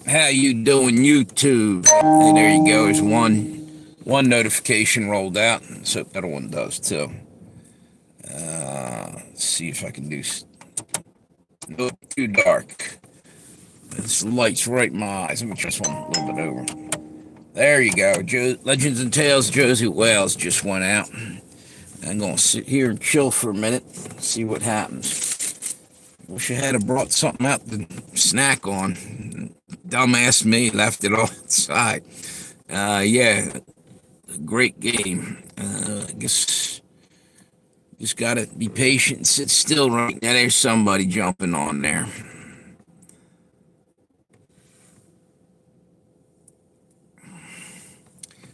How you doing, YouTube? And there you go. There's one notification rolled out. So the other one does too. Let's see if I can do. No, too dark. This light's right in my eyes. Let me try this one a little bit over. There you go. Legends and Tales. Josey Wales just went out. I'm gonna sit here and chill for a minute. See what happens. Wish I had have brought something out to snack on. Dumbass me left it all inside. Yeah, great game. I guess just gotta be patient and sit still right now. There's somebody jumping on there.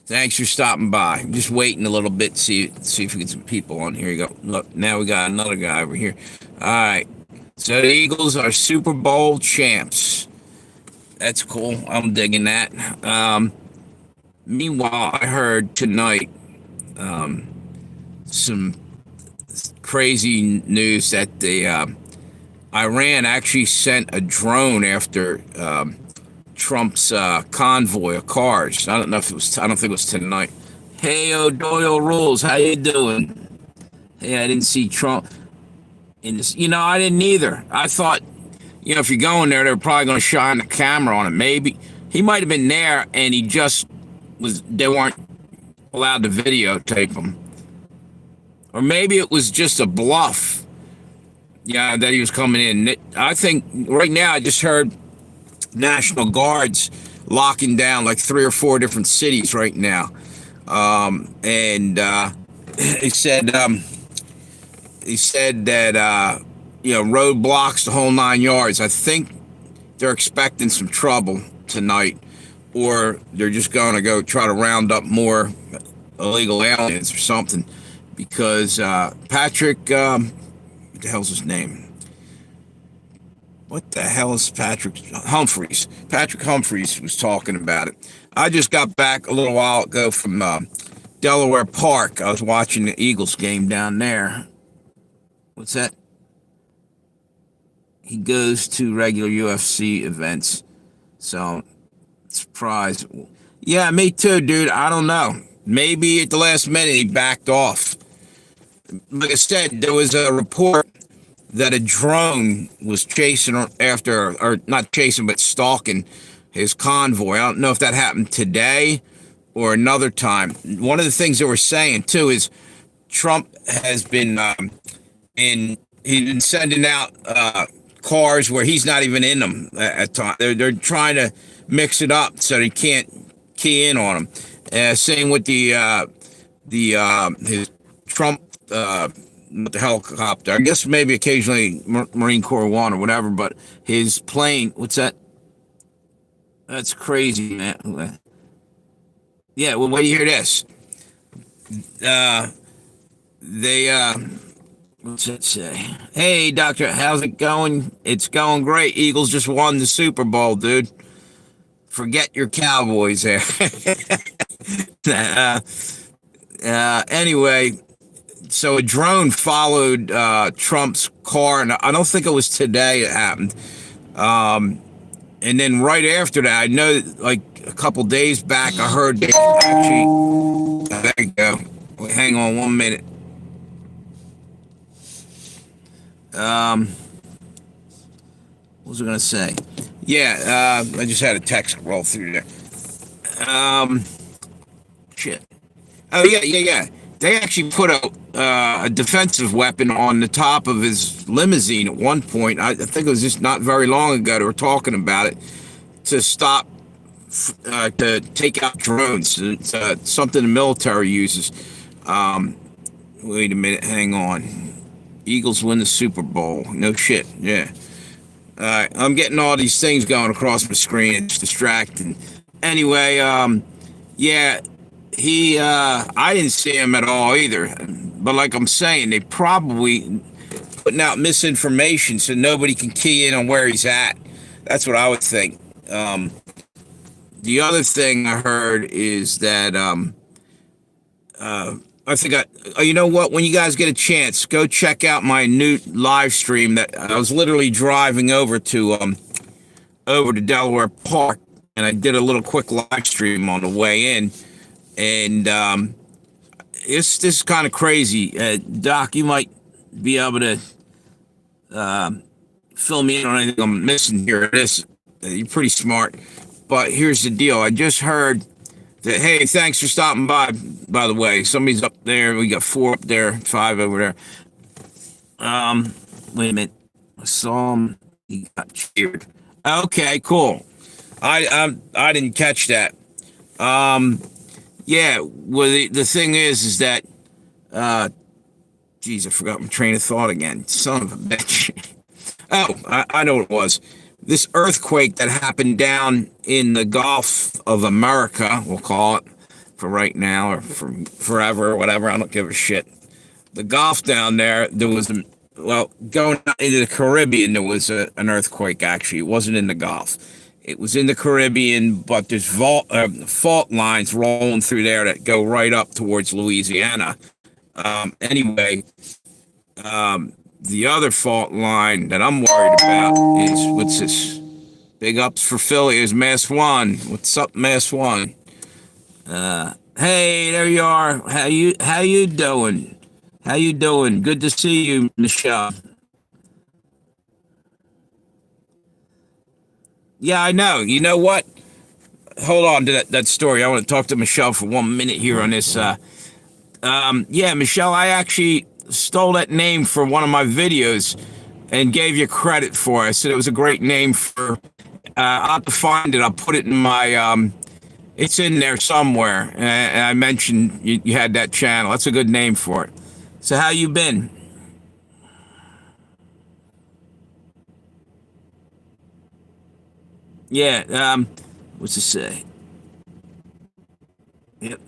Thanks for stopping by. I'm just waiting a little bit to see if we get some people on. Here you go. Look, now we got another guy over here. All right. So the Eagles are Super Bowl champs. That's cool. I'm digging that. Meanwhile, I heard tonight some crazy news that the Iran actually sent a drone after Trump's convoy of cars. I don't know if it was. I don't think it was tonight. Hey, O'Doyle Rules, how you doing? Hey, I didn't see Trump in this. I didn't either. I thought, if you're going there, they're probably going to shine the camera on him. Maybe he might have been there, and he just was. They weren't allowed to videotape him, or maybe it was just a bluff. Yeah, that he was coming in. I think right now I just heard National Guards locking down like 3 or 4 different cities right now, and he said that roadblocks, the whole 9 yards. I think they're expecting some trouble tonight, or they're just going to go try to round up more illegal aliens or something, because Patrick, what the hell's his name? What the hell is Patrick Humphreys? Patrick Humphreys was talking about it. I just got back a little while ago from Delaware Park. I was watching the Eagles game down there. What's that? He goes to regular UFC events. So, surprised. Yeah, me too, dude. I don't know. Maybe at the last minute he backed off. Like I said, there was a report that a drone was chasing after, or not chasing, but stalking his convoy. I don't know if that happened today or another time. One of the things they were saying too is Trump has been he's been sending out cars where he's not even in them at times. They're trying to mix it up so they can't key in on him. Same with his Trump. The helicopter. I guess maybe occasionally Marine Corps One or whatever, but his plane, what's that? That's crazy, man. Yeah, well, wait do you hear this? What's that say? Hey, doctor, how's it going? It's going great. Eagles just won the Super Bowl, dude. Forget your Cowboys there. Anyway, so a drone followed Trump's car, and I don't think it was today it happened. And then right after that, I know like a couple days back, I heard they actually. There you go. Wait, hang on 1 minute. What was I gonna say? Yeah, I just had a text roll through there. Shit. Oh yeah. They actually put a defensive weapon on the top of his limousine at one point. I think it was just not very long ago. They were talking about it to stop, to take out drones. It's something the military uses. Wait a minute, hang on. Eagles win the Super Bowl. No shit, yeah. All right, I'm getting all these things going across my screen. It's distracting. Anyway, yeah. I didn't see him at all either. But like I'm saying, they probably putting out misinformation so nobody can key in on where he's at. That's what I would think. The other thing I heard is that I think you know what? When you guys get a chance, go check out my new live stream that I was literally driving over to Delaware Park and I did a little quick live stream on the way in, and it's this kind of crazy. Doc, you might be able to fill me in on anything I'm missing here. You're pretty smart, but here's the deal. I just heard that. Hey, thanks for stopping by. By the way, somebody's up there. We got 4 up there, 5 over there. Wait a minute. I saw him. He got cheered. Okay, cool. I didn't catch that. Yeah. Well, the thing is that geez, I forgot my train of thought again. Son of a bitch. Oh, I know what it was. This earthquake that happened down in the Gulf of America, we'll call it for right now or for forever or whatever. I don't give a shit. The Gulf down there, there was, well, going into the Caribbean, there was an earthquake, actually. It wasn't in the Gulf. It was in the Caribbean, but there's fault lines rolling through there that go right up towards Louisiana. Anyway, the other fault line that I'm worried about is, what's this? Big ups for Philly is Mass One. What's up, Mass One? Hey, there you are. How you doing? How you doing? Good to see you, Michelle. Yeah, I know. You know what? Hold on to that story. I want to talk to Michelle for 1 minute here on this. Yeah, Michelle, I actually stole that name for one of my videos and gave you credit for it. I said it was a great name for. I'll have to find it. I'll put it in my. It's in there somewhere. And I mentioned you had that channel. That's a good name for it. So how you been? Yeah. What's it say? Yep.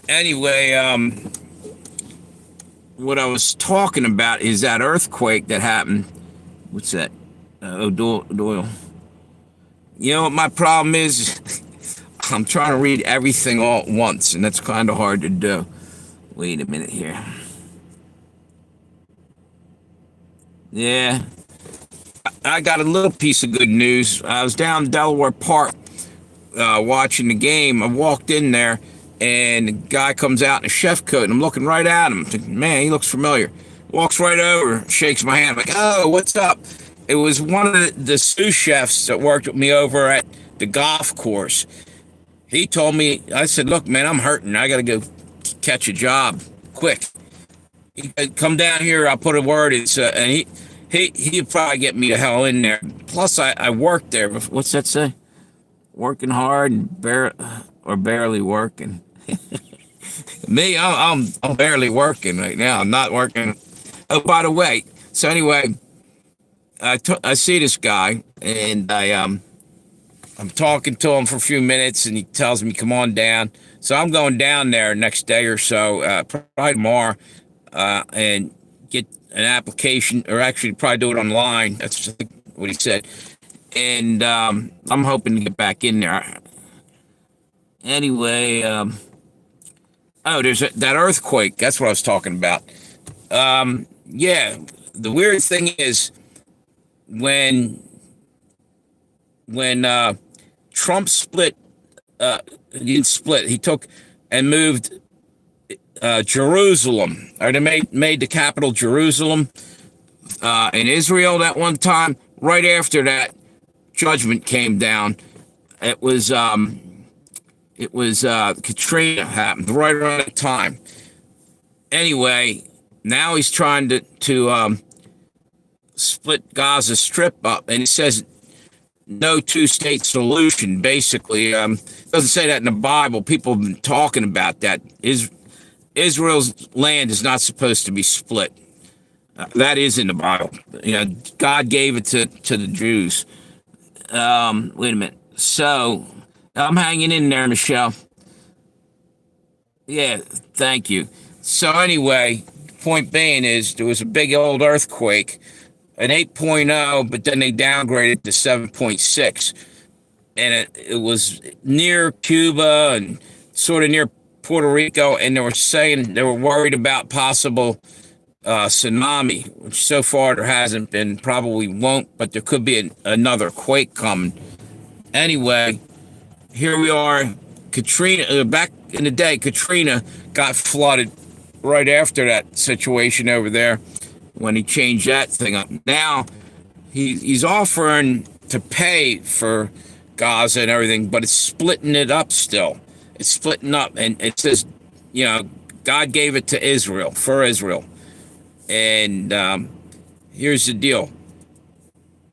Anyway, what I was talking about is that earthquake that happened. What's that? Doyle. You know what my problem is? I'm trying to read everything all at once, and that's kind of hard to do. Wait a minute here. Yeah. I got a little piece of good news. I was down in Delaware Park watching the game. I walked in there, and the guy comes out in a chef coat, and I'm looking right at him. Thinking, man, he looks familiar. Walks right over, shakes my hand. I'm like, oh, what's up? It was one of the sous chefs that worked with me over at the golf course. He told me, I said, look, man, I'm hurting. I got to go catch a job quick. He said, come down here. I'll put a word. And he'd probably get me the hell in there. Plus, I worked there. What's that say? Working hard and barely working. Me, I'm barely working right now. I'm not working. Oh, by the way, so anyway, I see this guy, and I'm talking to him for a few minutes, and he tells me, come on down. So I'm going down there next day or so, probably tomorrow, and get an application, or actually probably do it online. That's what he said. And I'm hoping to get back in there. Anyway, there's that earthquake. That's what I was talking about. Yeah, the weird thing is when Trump split, he didn't split. He took and moved Jerusalem, or they made the capital Jerusalem in Israel that one time. Right after that, judgment came down. It was Katrina happened right around that time. Anyway, now he's trying to split Gaza Strip up, and he says no two-state solution. Basically, doesn't say that in the Bible. People have been talking about that. Israel's land is not supposed to be split. That is in the Bible. You know, God gave it to the Jews. Wait a minute. So I'm hanging in there, Michelle. Yeah, thank you. So anyway, point being is there was a big old earthquake, an 8.0, but then they downgraded to 7.6. And it was near Cuba and sort of near Puerto Rico, and they were saying they were worried about possible tsunami, which so far there hasn't been, probably won't, but there could be another quake coming. Anyway, here we are. Katrina, back in the day, Katrina got flooded right after that situation over there when he changed that thing up. Now he's offering to pay for Gaza and everything, but it's splitting it up still. It's splitting up, and it says, you know, God gave it to Israel for Israel. And here's the deal: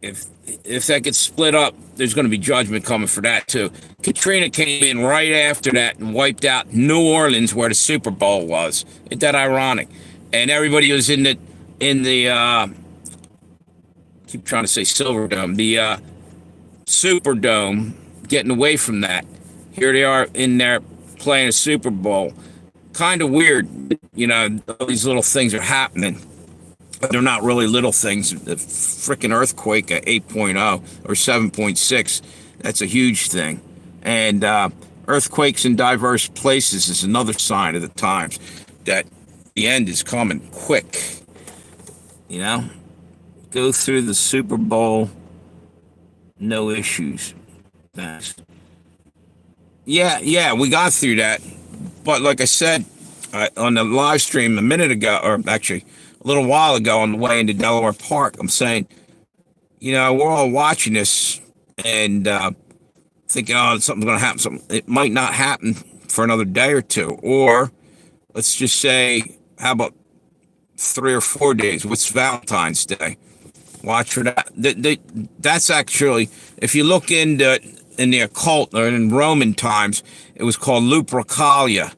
if that gets split up, there's going to be judgment coming for that too. Katrina came in right after that and wiped out New Orleans, where the Super Bowl was. Isn't that ironic? And everybody was in the keep trying to say Silverdome, the Superdome, getting away from that. Here they are in there playing a Super Bowl. Kind of weird, you know. All these little things are happening. But they're not really little things. The freaking earthquake at 8.0 or 7.6, that's a huge thing. And earthquakes in diverse places is another sign of the times that the end is coming quick. You know, go through the Super Bowl, no issues. Thanks. Yeah, we got through that. But like I said on the live stream a minute ago, or actually a little while ago on the way into Delaware Park, I'm saying, you know, we're all watching this and thinking, oh, something's going to happen. It might not happen for another day or two. Or let's just say, how about 3 or 4 days? What's Valentine's Day? Watch for that. That's actually, if you look into in the occult or in Roman times, it was called Lupercalia.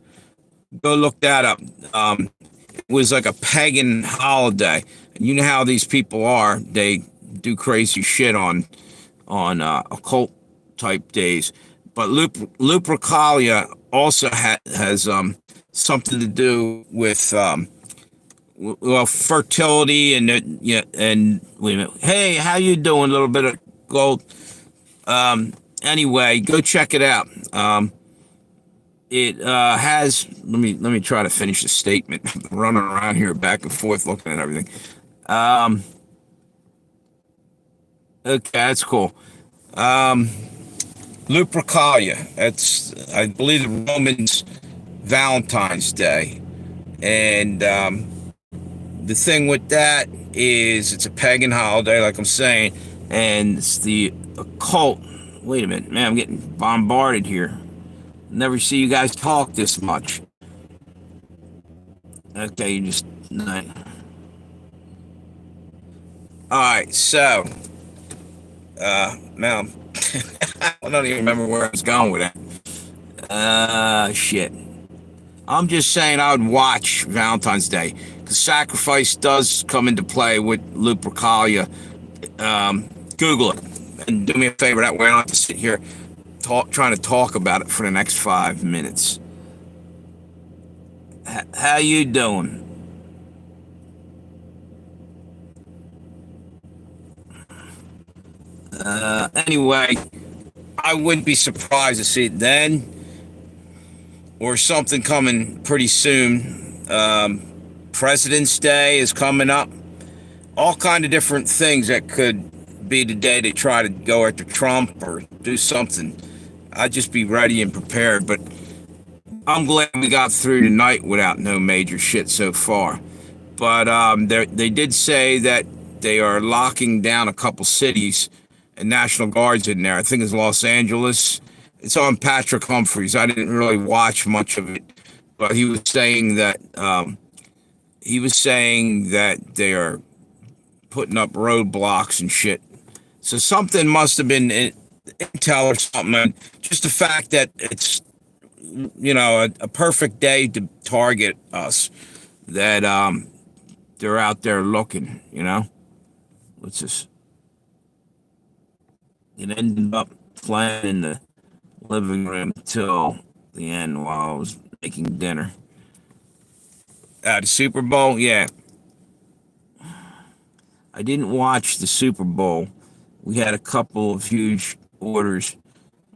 Go look that up. It was like a pagan holiday, and you know how these people are. They do crazy shit on occult type days. But Lupercalia also has something to do with well, fertility and and wait a minute. Hey, how you doing? A little bit of gold. Anyway, go check it out. It has. Let me try to finish the statement. I'm running around here back and forth looking at everything. Okay, that's cool. Lupercalia. That's, I believe, the Romans' Valentine's Day, and the thing with that is it's a pagan holiday, like I'm saying, and it's the occult. Wait a minute, man, I'm getting bombarded here. Never see you guys talk this much. Okay, you just... Alright, so... now... I don't even remember where I was going with that. Shit. I'm just saying I would watch Valentine's Day, because sacrifice does come into play with Lupercalia. Google it, and do me a favor, that way I don't have to sit here trying to talk about it for the next 5 minutes. How you doing? Anyway, I wouldn't be surprised to see it then, or something coming pretty soon. President's Day is coming up. All kind of different things that could be the day they try to go after Trump or do something. I'd just be ready and prepared, but I'm glad we got through tonight without no major shit so far. But they did say that they are locking down a couple cities and National Guards in there. I think it's Los Angeles. It's on Patrick Humphreys. I didn't really watch much of it, but he was saying that they are putting up roadblocks and shit. So something must have been intel or something. Just the fact that it's, you know, a perfect day to target us, that they're out there looking, you know. Let's just... It ended up playing in the living room till the end while I was making dinner. The Super Bowl, yeah. I didn't watch the Super Bowl. We had a couple of huge orders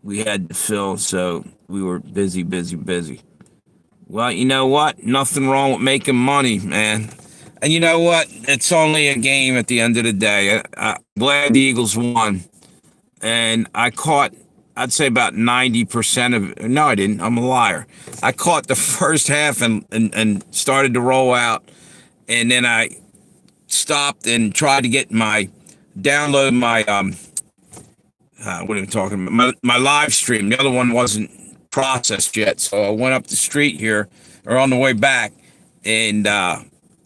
we had to fill, so we were busy. Well, you know what? Nothing wrong with making money, man. And you know what? It's only a game at the end of the day. I'm glad the Eagles won. And I caught I'd say about 90% of it. No, I didn't. I'm a liar. I caught the first half and started to roll out, and then I stopped and tried to get download my what are we talking about? My live stream. The other one wasn't processed yet, so I went up the street here, or on the way back, and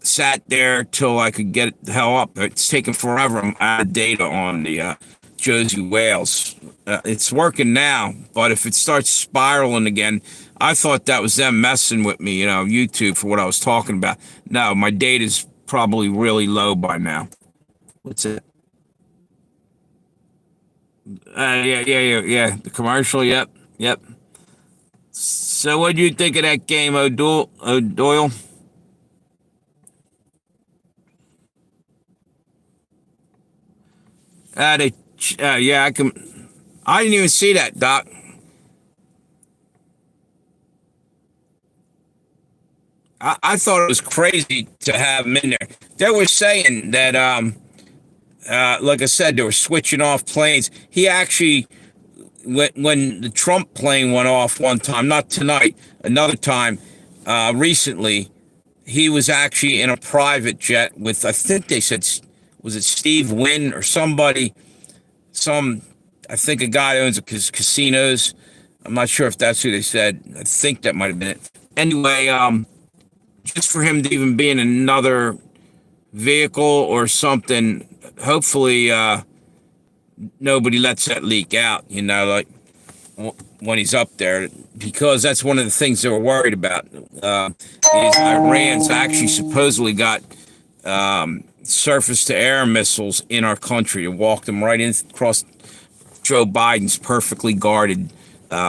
sat there till I could get it the hell up. It's taking forever. I'm out of data on the Josey whales. It's working now, but if it starts spiraling again, I thought that was them messing with me, YouTube, for what I was talking about. No, my data's probably really low by now. What's it? Yeah. The commercial, yep. So, what do you think of that game, O'Doyle? Yeah, I can. I didn't even see that, Doc. I thought it was crazy to have him in there. They were saying that, like I said, they were switching off planes. He actually, when the Trump plane went off one time, not tonight, another time, recently, he was actually in a private jet with, I think they said, was it Steve Wynn or somebody? I think a guy who owns casinos. I'm not sure if that's who they said. I think that might have been it. Anyway, just for him to even be in another vehicle or something, hopefully nobody lets that leak out, like when he's up there, because that's one of the things they were worried about. Is Iran's actually supposedly got surface to air missiles in our country and walked them right in across Joe Biden's perfectly guarded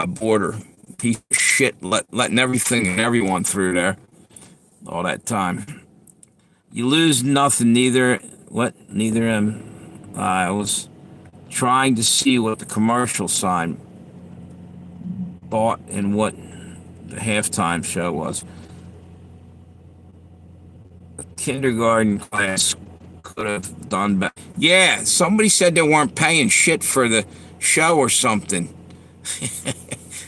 border. Piece of shit, letting everything and everyone through there all that time. You lose nothing. Neither am I. Was trying to see what the commercial sign bought and what the halftime show was. A kindergarten class could have done better. Yeah, somebody said they weren't paying shit for the show or something.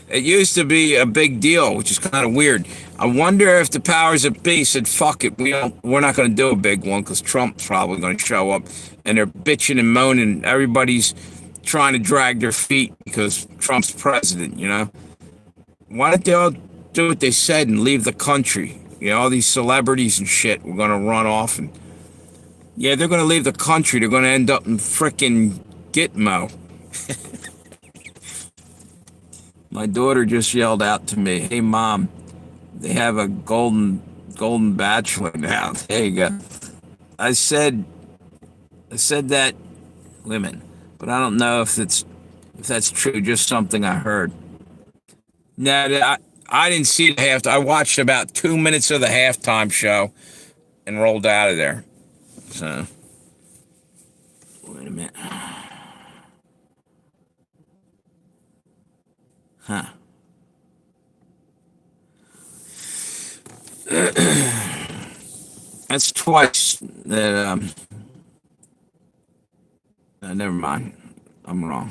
It used to be a big deal, which is kind of weird. I wonder if the powers that be said, "Fuck it, we're not going to do a big one because Trump's probably going to show up," and they're bitching and moaning. Everybody's trying to drag their feet because Trump's president. Why don't they all do what they said and leave the country? All these celebrities and shit were going to run off, and yeah, they're going to leave the country. They're going to end up in frickin' Gitmo. My daughter just yelled out to me, "Hey, Mom, they have a golden bachelor now." There you go. I said that women, but I don't know if that's true. Just something I heard. No, I didn't see the half. I watched about 2 minutes of the halftime show and rolled out of there. So wait a minute. Huh. That's twice that, never mind. I'm wrong.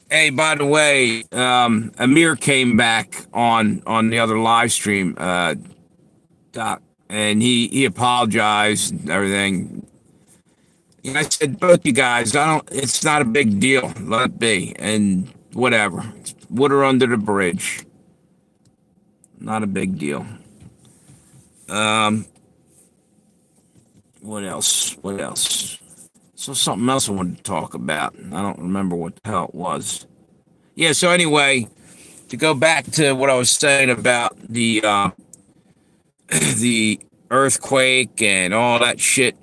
Hey, by the way, Amir came back on the other live stream, Doc, and he apologized and everything. I said, both you guys, it's not a big deal. Let it be. And whatever. It's water under the bridge. Not a big deal. What else? So something else I wanted to talk about. I don't remember what the hell it was. Yeah, so anyway, to go back to what I was saying about the the earthquake and all that shit,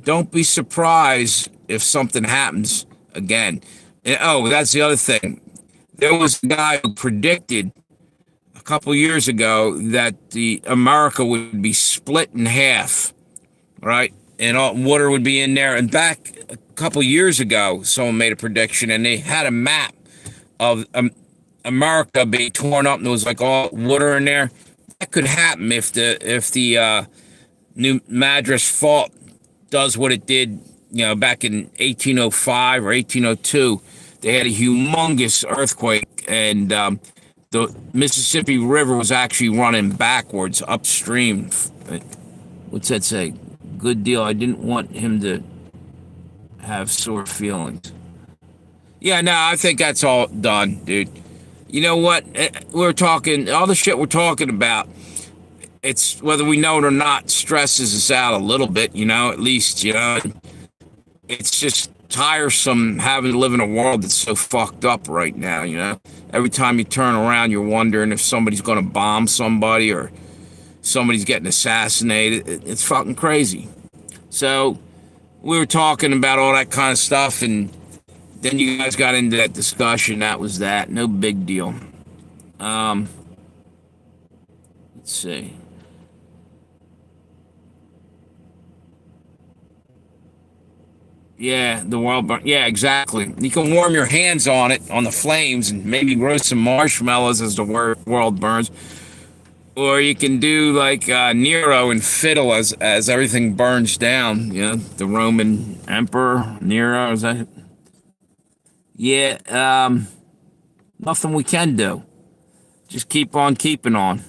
don't be surprised if something happens again. And, that's the other thing. There was a guy who predicted a couple years ago that the America would be split in half, right? And all water would be in there. And back a couple years ago, someone made a prediction, and they had a map of America being torn up, and there was like all water in there. That could happen if the New Madras fault does what it did back in 1805 or 1802, they had a humongous earthquake, and the Mississippi River was actually running backwards upstream. What's that say? Good deal. I didn't want him to have sore feelings. Yeah, no, I think that's all done, dude. You know what? We're talking, all the shit we're talking about, it's whether we know it or not, stresses us out a little bit, at least, it's just tiresome having to live in a world that's so fucked up right now. Every time you turn around, you're wondering if somebody's going to bomb somebody or somebody's getting assassinated. It's fucking crazy. So we were talking about all that kind of stuff, and then you guys got into that discussion. That was that. No big deal. Let's see. Yeah, the world burn. Yeah, exactly. You can warm your hands on it, on the flames, and maybe roast some marshmallows as the world burns. Or you can do like Nero and fiddle as everything burns down. The Roman Emperor Nero. Is that? Yeah. Nothing we can do. Just keep on keeping on.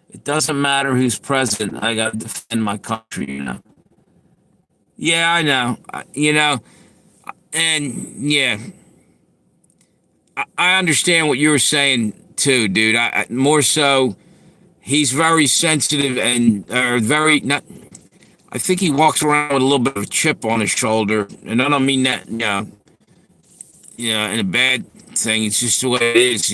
It doesn't matter who's president. I gotta defend my country. Yeah, I know. And yeah, I understand what you were saying too, dude. More so, he's very sensitive and very not. I think he walks around with a little bit of a chip on his shoulder, and I don't mean that, in a bad thing. It's just the way it is.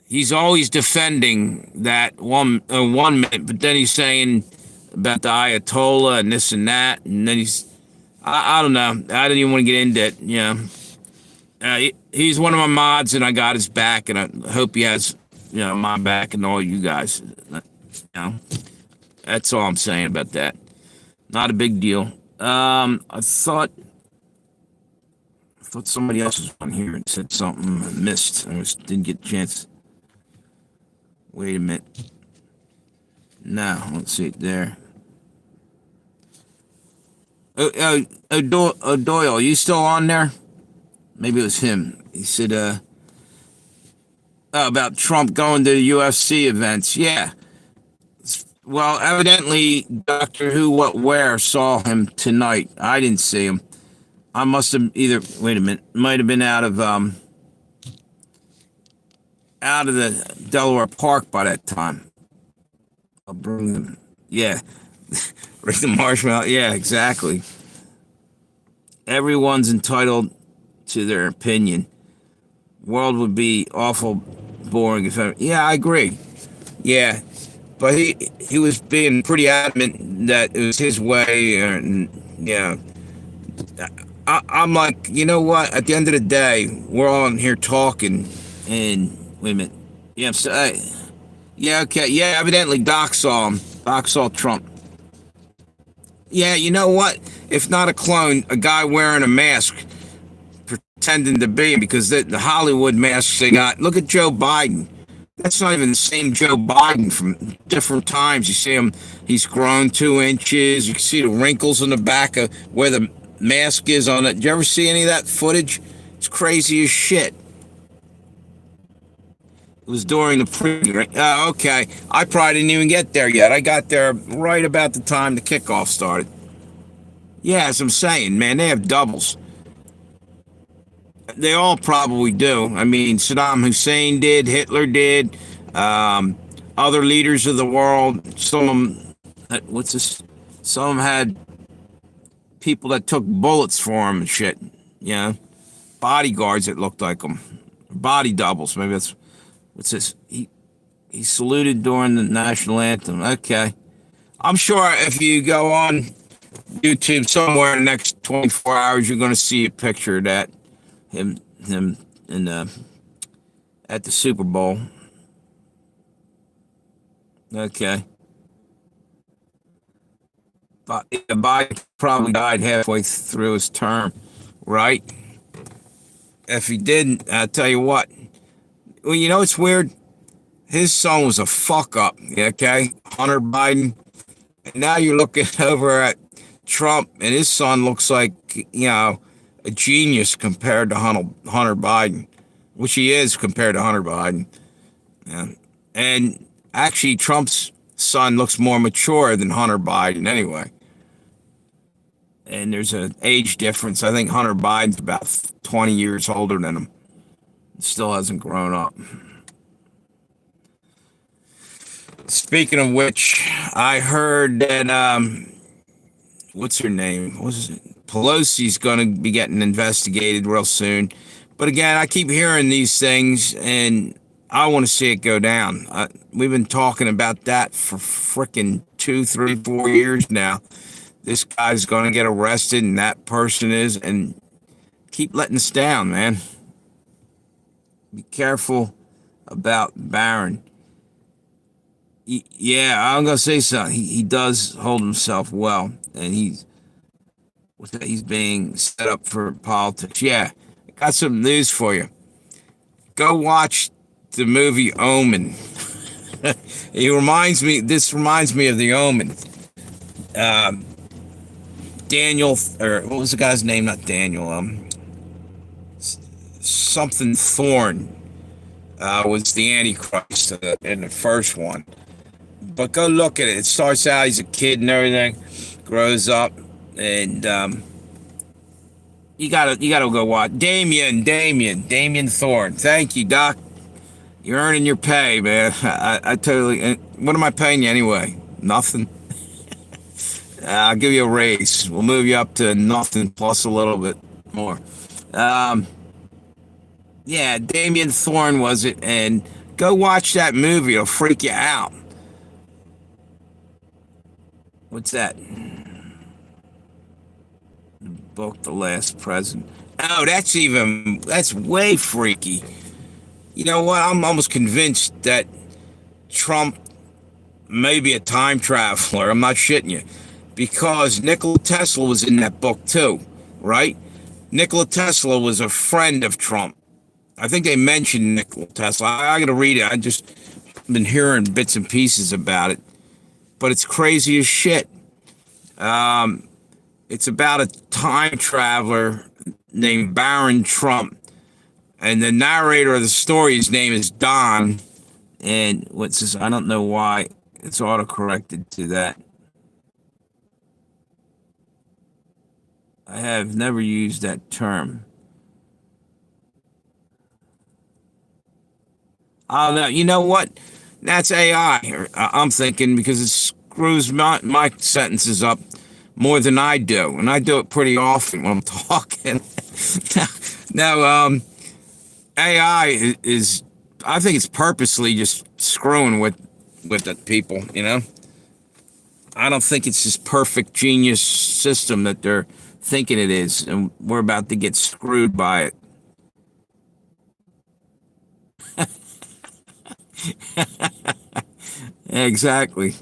He's always defending that one minute, but then he's saying about the Ayatollah and this and that, and then I don't know. I don't even want to get into it. He's one of my mods, and I got his back, and I hope he has, my back and all you guys. That's all I'm saying about that. Not a big deal. I thought somebody else was on here and said something. I missed. I just didn't get a chance. Wait a minute. No, let's see it there. Doyle, you still on there? Maybe it was him. He said, about Trump going to the UFC events. Yeah. Well, evidently, Doctor Who, What, Where saw him tonight. I didn't see him. I must have wait a minute, might have been out of the Delaware Park by that time. I'll bring them. Yeah. Bring the marshmallow. Yeah, exactly. Everyone's entitled to their opinion. World would be awful boring if yeah, I agree. Yeah. But he was being pretty adamant that it was his way, and yeah. I'm like, you know what? At the end of the day, we're all in here talking, and wait a minute. Yeah, yeah, okay, yeah. Evidently, Doc saw him. Doc saw Trump. Yeah, you know what? If not a clone, a guy wearing a mask, pretending to be him, because the Hollywood masks they got. Look at Joe Biden. That's not even the same Joe Biden from different times. You see him; he's grown 2 inches. You can see the wrinkles on the back of where the mask is on it. Did you ever see any of that footage? It's crazy as shit. It was during the okay. I probably didn't even get there yet. I got there right about the time the kickoff started. Yeah, as I'm saying, man, they have doubles. They all probably do. I mean, Saddam Hussein did, Hitler did, other leaders of the world. Some of them, what's this? Some of them had people that took bullets for them and shit. Bodyguards that looked like them, body doubles. Maybe that's what's this. He saluted during the national anthem. Okay, I'm sure if you go on YouTube somewhere in the next 24 hours, you're going to see a picture of that. Him in at the Super Bowl. Okay. But Biden probably died halfway through his term, right? If he didn't, I'll tell you what. Well, you know it's weird? His son was a fuck up, okay? Hunter Biden. And now you're looking over at Trump and his son looks like, a genius compared to Hunter Biden, which he is compared to Hunter Biden. Yeah. And actually, Trump's son looks more mature than Hunter Biden anyway. And there's an age difference. I think Hunter Biden's about 20 years older than him. Still hasn't grown up. Speaking of which, I heard that what's her name? What was it? Pelosi's going to be getting investigated real soon. But again, I keep hearing these things, and I want to see it go down. We've been talking about that for freaking 2, 3, 4 years now. This guy's going to get arrested, and that person is, and keep letting us down, man. Be careful about Barron. Yeah, I'm going to say something. He does hold himself well, and he's being set up for politics. Yeah, I got some news for you. Go watch the movie Omen. This reminds me of the Omen. Daniel, or what was the guy's name? Not Daniel. Something Thorne was the Antichrist in the first one. But go look at it. It starts out, he's a kid and everything, grows up, and you gotta go watch. Damien Thorne. Thank you, Doc. You're earning your pay, man. I totally. What am I paying you anyway? Nothing. I'll give you a raise. We'll move you up to nothing plus a little bit more. Yeah, Damien Thorne was it, and go watch that movie. It'll freak you out. What's that? The book, The Last President. Oh, that's way freaky. You know what? I'm almost convinced that Trump may be a time traveler. I'm not shitting you. Because Nikola Tesla was in that book too, right? Nikola Tesla was a friend of Trump. I think they mentioned Nikola Tesla. I got to read it. I just been hearing bits and pieces about it. But it's crazy as shit. It's about a time traveler named Barron Trump. And the narrator of the story, his name is Don. And what's this? I don't know why it's autocorrected to that. I have never used that term. Oh, no, you know what? That's AI. I'm thinking because it screws my sentences up more than I do. And I do it pretty often when I'm talking. Now, AI is, I think it's purposely just screwing with the people, you know? I don't think it's this perfect genius system that they're thinking it is, and we're about to get screwed by it. Exactly.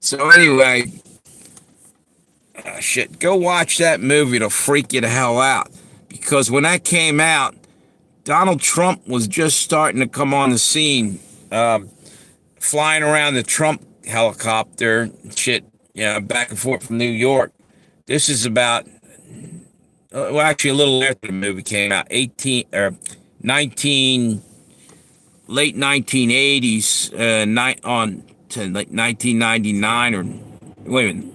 So anyway, shit, go watch that movie. It'll freak you the hell out. Because when that came out, Donald Trump was just starting to come on the scene, flying around the Trump helicopter, shit, back and forth from New York. This is about, well, actually a little after the movie came out, late 1980s, on to like 1999 or, wait a minute.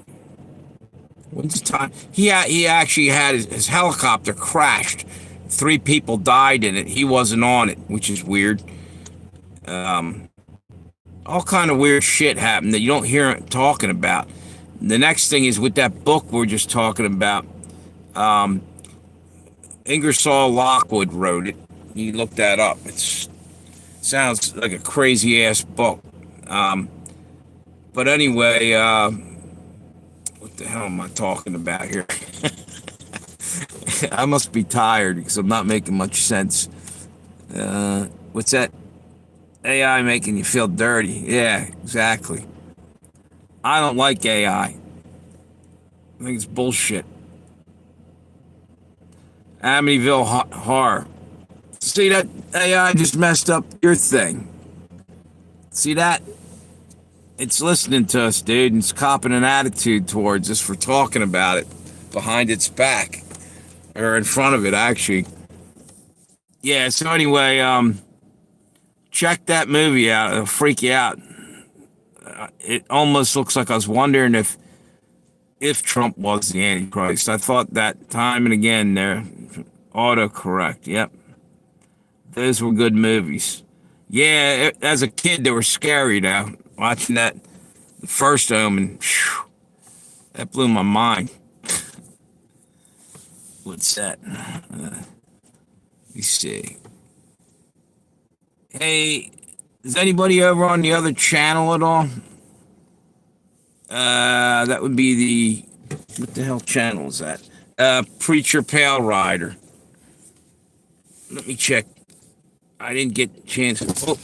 When's the time? He actually had his helicopter crashed. 3 people died in it. He wasn't on it, which is weird. All kind of weird shit happened that you don't hear talking about. The next thing is with that book we're just talking about. Ingersoll Lockwood wrote it. You look that up. It sounds like a crazy ass book. But anyway, what the hell am I talking about here? I must be tired because I'm not making much sense. What's that? AI making you feel dirty. Yeah, exactly. I don't like AI. I think it's bullshit. Amityville Horror. See that AI just messed up your thing. See that? it's listening to us, dude, and it's copping an attitude towards us for talking about it behind its back or in front of it, actually. Yeah. So anyway, check that movie out. It'll freak you out. It almost looks like I was wondering if Trump was the Antichrist. I thought that time and again there. Autocorrect. Yep. Those were good movies. Yeah, as a kid, they were scary though. Watching that the first Omen, phew, that blew my mind. What's that? Let me see. Hey, is anybody over on the other channel at all? That would be what the hell channel is that? Preacher Pale Rider. Let me check. I didn't get a chance. Oh.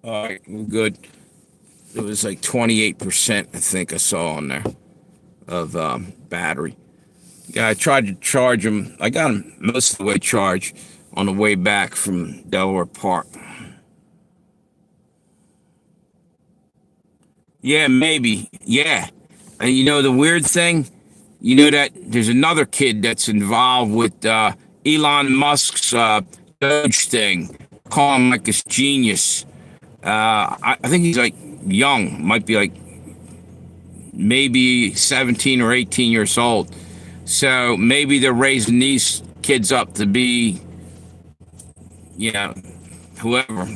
All right, we're good. It was like 28%, I think I saw on there of battery. Yeah, I tried to charge him. I got him most of the way charged on the way back from Delaware Park. Yeah, maybe. Yeah. And you know the weird thing? You know that there's another kid that's involved with Elon Musk's Doge thing. Call him like this genius. I think he's like young, might be like maybe 17 or 18 years old. So maybe they're raising these kids up to be, you know, whoever.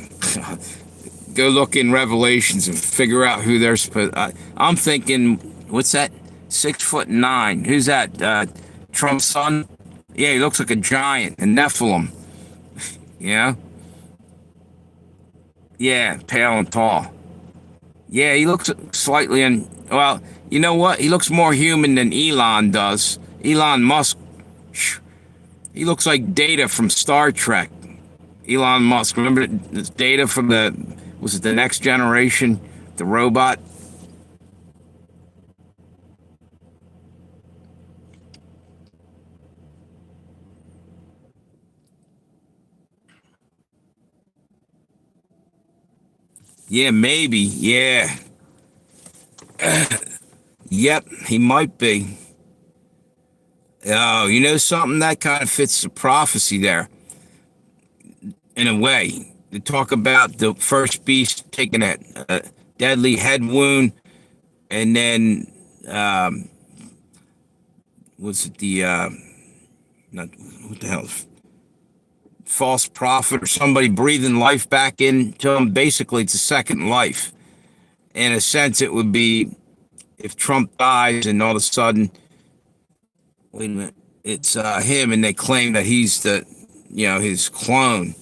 Go look in Revelations and figure out who they're supposed. I'm thinking, what's that? 6'9". Who's that? Trump's son? Yeah, he looks like a giant, a Nephilim. Yeah, yeah, pale and tall. Yeah, he looks slightly well, you know what? He looks more human than Elon does. Elon Musk, he looks like Data from Star Trek. Elon Musk, remember this Data from was it the Next Generation, the robot? Yeah, maybe. Yeah. Yep, he might be. Oh, you know something that kind of fits the prophecy there in a way. They talk about the first beast taking a deadly head wound, and then was it the not what the hell, false prophet or somebody breathing life back into him? Basically, it's a second life. In a sense, it would be if Trump dies and all of a sudden, wait a minute, it's him, and they claim that he's his clone.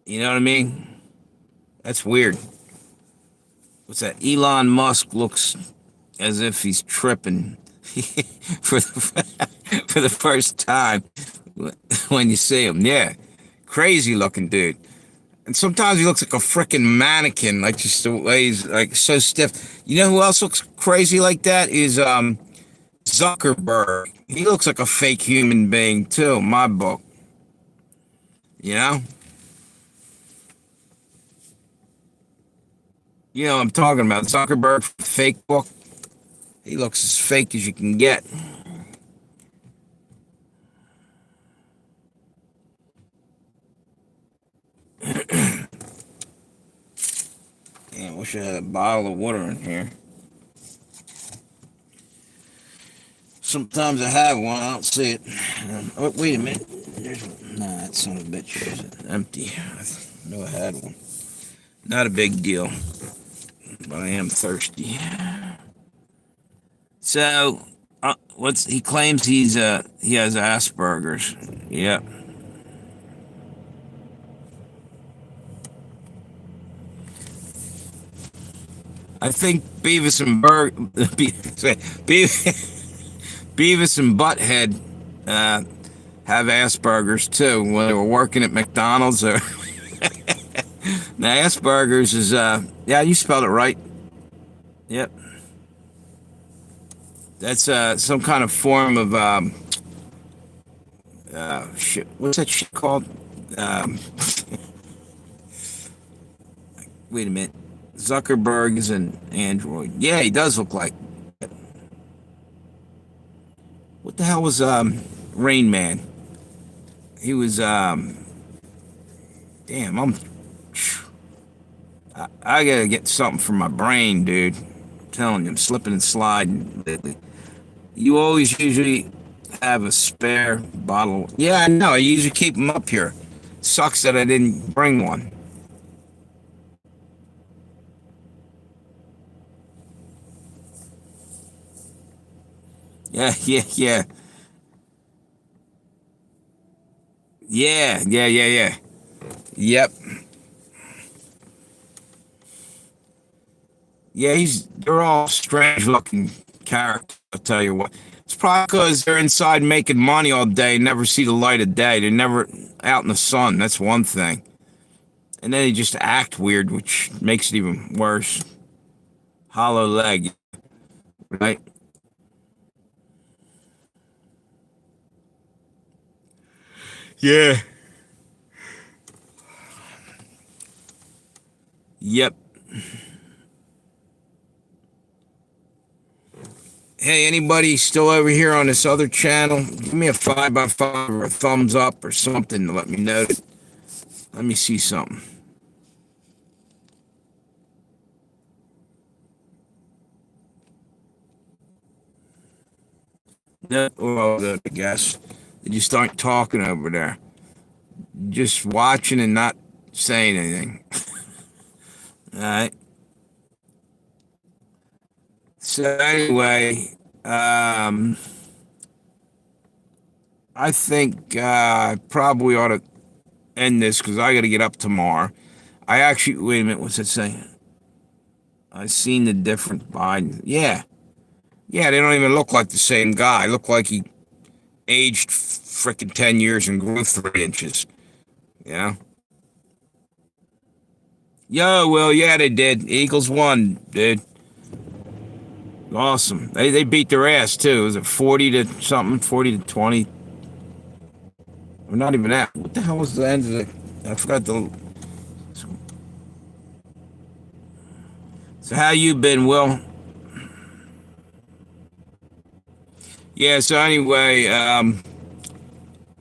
You know what I mean? That's weird. What's that? Elon Musk looks as if he's tripping for the first time when you see him. Yeah, crazy looking dude. And sometimes he looks like a freaking mannequin, like just the way he's like so stiff. You know who else looks crazy like that? Is Zuckerberg. He looks like a fake human being too, in my book. You know? You know what I'm talking about. Zuckerberg fake book. He looks as fake as you can get. Yeah, I wish I had a bottle of water in here. Sometimes I have one, I don't see it. Oh, wait a minute. Nah, that son of a bitch is empty. I know I had one. Not a big deal, but I am thirsty. So, he claims he has Asperger's. Yep. I think Beavis and Beavis and Butthead have Asperger's too when they were working at McDonald's. Now Asperger's is yeah, you spelled it right. Yep. That's some kind of form of shit. What's that shit called? Um, Wait a minute. Zuckerberg is an android. Yeah, he does look like. What the hell was Rain Man? He was damn. I gotta get something for my brain, dude. I'm telling you, I'm slipping and sliding lately. You always usually have a spare bottle. Yeah, I know. I usually keep them up here. Sucks that I didn't bring one. Yeah, yeah, yeah. Yeah, yeah, yeah, yeah. Yep. Yeah, they're all strange looking characters, I'll tell you what. It's probably because they're inside making money all day, never see the light of day. They're never out in the sun. That's one thing. And then they just act weird, which makes it even worse. Hollow leg, right? Yeah. Yep. Hey, anybody still over here on this other channel? Give me a 5x5 or a thumbs up or something to let me know. Let me see something. No, well, good, I guess. They just start talking over there. Just watching and not saying anything. All right. So anyway, I think I probably ought to end this because I got to get up tomorrow. I actually wait a minute. What's it saying? I seen the different Biden. Yeah, yeah. They don't even look like the same guy. Look like he aged freaking 10 years and grew 3 inches. Yeah. Yo, well, yeah, they did. Eagles won, dude. Awesome. They beat their ass too. Was it 40 to something? 40 to 20? Or not even that. What the hell was the end of the? I forgot the. So how you been, Will? Yeah. So anyway,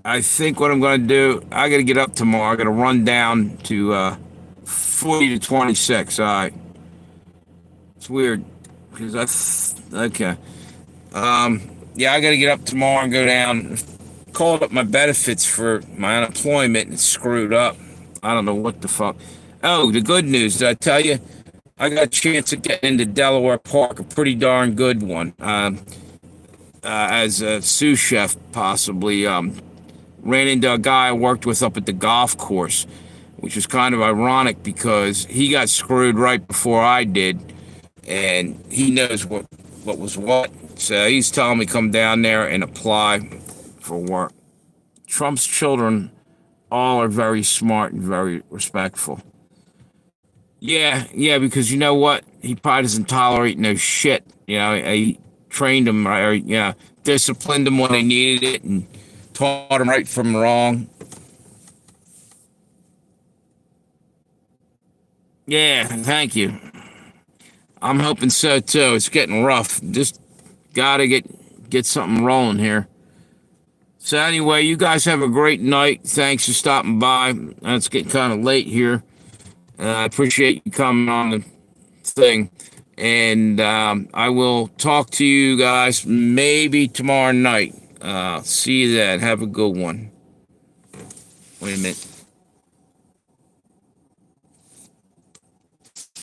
I think what I'm gonna do, I gotta get up tomorrow. I gotta run down to 40 to 26. All right. It's weird because okay. Yeah, I gotta get up tomorrow and go down. Called up my benefits for my unemployment and it's screwed up. I don't know what the fuck. Oh, the good news, did I tell you? I got a chance of getting into Delaware Park, a pretty darn good one. As a sous chef, possibly. Ran into a guy I worked with up at the golf course, which was kind of ironic because he got screwed right before I did, and he knows what was what. So he's telling me come down there and apply for work. Trump's children all are very smart and very respectful. Yeah, yeah, because you know what? He probably doesn't tolerate no shit. You know, he trained them right, or, disciplined them when they needed it and taught them right from wrong. Yeah, thank you. I'm hoping so too. It's getting rough. Just gotta get something rolling here. So anyway, you guys have a great night. Thanks for stopping by. It's getting kind of late here. I appreciate you coming on the thing. And I will talk to you guys maybe tomorrow night. See you then. Have a good one. Wait a minute.